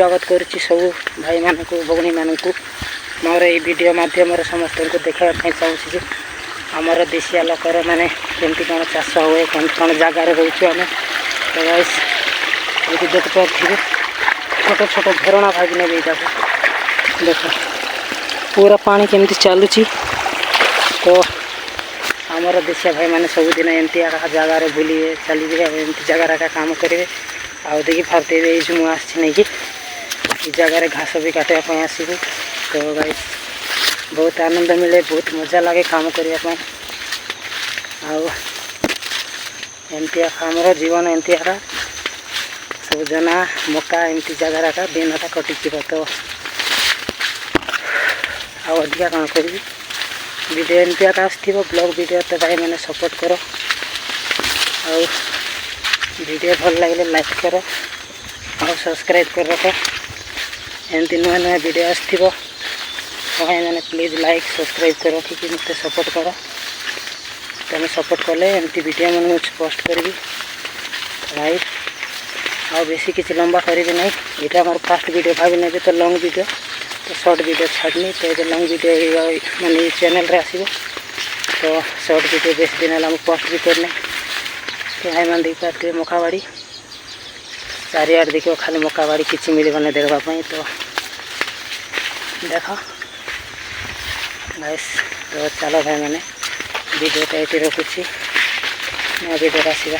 स्वागत करुच्ची सब भाई मान को भौणी मान को मोर ये वीडियो माध्यम समस्त को देखापी चाहूँगी आमर देशिया लोकर मैंने केमती कौन चाष हुए कौन कौन जगार रोचु आम तो गाइस ये देखते छोट छोट झरणा भाग ने देख पूरा पानी केमती चलुची। तो आमर देशिया भाई मैंने सबुदिन एमती जगार बुलिए चलिए एमती जगार काम करेंगे आउ देखिए फार्ते जो मुझे नहीं कि जगार घास भी काटापी आसबू। तो गाइस बहुत आनंद मिले बहुत मजा लगे काम करने आमती आमर जीवन एमती सब जना मका एमती जगार का दिन कटि। तो अधिका कौन करी वीडियो एमती आसो ब्लॉग वीडियो तो भाई मैंने सपोर्ट करो और वीडियो भल लगे लाइक करो और सब्सक्राइब कर रख एमती नुआ नुआ वीडियो आसो भाई मैंने प्लीज लाइक सब्सक्राइब कर रखिकी मत सपोर्ट कर तुम सपोर्ट कले एमती वीडियो मैंने मुझे पोस्ट करी भाई आ बेसी किसी लंबा करी ना यहाँ मोर फास्ट वीडियो भाभी ने तो लॉन्ग वीडियो तो शॉर्ट वीडियो छाड़नी तो ये लॉन्ग वीडियो माने चैनल रे आसीबो। तो शॉर्ट वीडियो बेस दिन है पोस्ट भी करने तो भाई मैंने देख पारे मकाबाड़ी चारिआड देखो खाली मकाबाड़ी किसी मिलने देखापी। तो देख गाइस तो चलो भाई मैंने वीडियो ये रखुच्छी वीडियो आसवा।